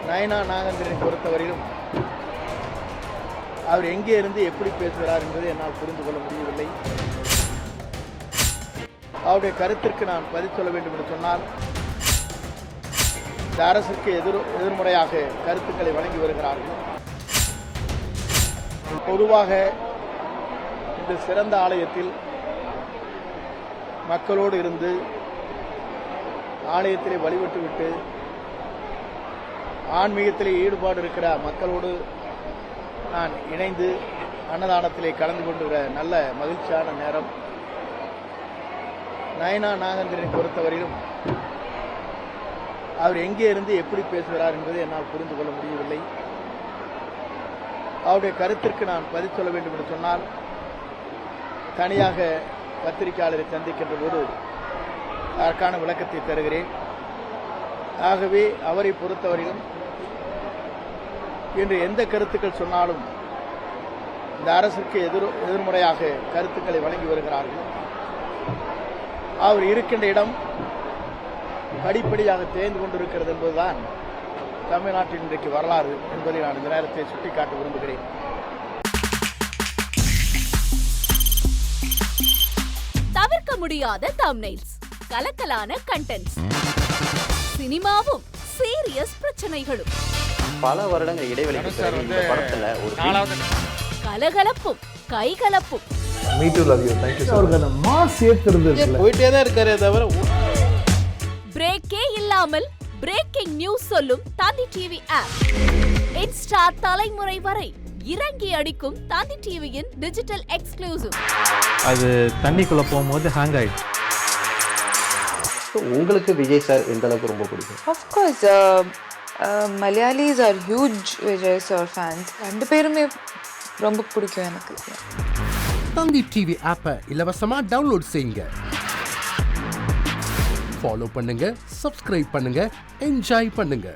நயனா நாகேந்திரனை பொறுத்தவரையிலும் அவர் எங்கே இருந்து எப்படி பேசுகிறார் என்பதை என்னால் புரிந்து கொள்ள முடியவில்லை. அவருடைய கருத்திற்கு நான் பதில் சொல்ல வேண்டும் என்று சொன்னால், இந்த அரசுக்கு எதிர்முறையாக கருத்துக்களை வழங்கி வருகிறார்கள். பொதுவாக இந்த சிறந்த ஆலயத்தில் மக்களோடு இருந்து ஆலயத்திலே வழிபட்டுவிட்டு ஆன்மீகத்திலே ஈடுபாடு இருக்கிற மக்களோடு நான் இணைந்து அன்னதானத்திலே கலந்து கொண்டுகிற நல்ல மகிழ்ச்சியான நேரம். நயனா நாகேந்திரனை பொறுத்தவரையிலும் அவர் எங்கே இருந்து எப்படி பேசுகிறார் என்பதை என்னால் புரிந்து கொள்ள முடியவில்லை. அவருடைய கருத்திற்கு நான் பதில் சொல்ல வேண்டும் என்று சொன்னால், தனியாக பத்திரிகையாளரை சந்திக்கின்ற போது அதற்கான விளக்கத்தை தருகிறேன். ஆகவே அவரை பொறுத்தவரையிலும் இன்று எந்த கருத்துக்கள் சொன்னாலும் இந்த அரசுக்கு எதிர்முறையாக கருத்துக்களை வழங்கி வருகிறார்கள். அவர் இருக்கின்ற இடம் படிப்படியாக தேர்ந்து கொண்டிருக்கிறது என்பதுதான் தமிழ்நாட்டின் இன்றைக்கு வரலாறு என்பதை நான் இந்த நேரத்தை சுட்டிக்காட்ட விரும்புகிறேன். தவிர்க்க முடியாத தம்ப்நெயில்ஸ், கலக்கலான கண்டென்ட்ஸ், சினிமாவும் சீரியஸ் பிரச்சனைகளும், பல வருடங்கள் இடைவெளிக்கு பிறகு இந்த படத்துல ஒரு கலகலப்பும் கைகலப்பும். Me too, love you. Thank you so much. அவருக்கு மாஸ் ஏத்துறது இல்ல. போயிட்டே தான் இருக்காரே தவிர பிரேக்கே இல்லாமல் பிரேக்கிங் நியூஸ் சொல்லும் தந்தி டிவி ஆப். இன்ஸ்டா தலைமுறை வரை இறங்கி அடிக்கும் தந்தி டிவியின் டிஜிட்டல் எக்ஸ்க்ளூசிவ். அது தண்ணிக்குள்ள போகும்போது ஹேங் ஆயிடுச்சு. உங்களுக்கு விஜய் சார் எந்த அளவுக்கு ரொம்ப பிடிக்கும்? Of course, Malayalis are huge Vijay sir fans. ரெண்டு பேருமே ரொம்ப பிடிக்கும் எனக்கு. தந்தி டிவி ஆப்பை இலவசமா டவுன்லோட் செய்யுங்க. ஃபாலோ பண்ணுங்க, சப்ஸ்கிரைப் பண்ணுங்க, என்ஜாய் பண்ணுங்க.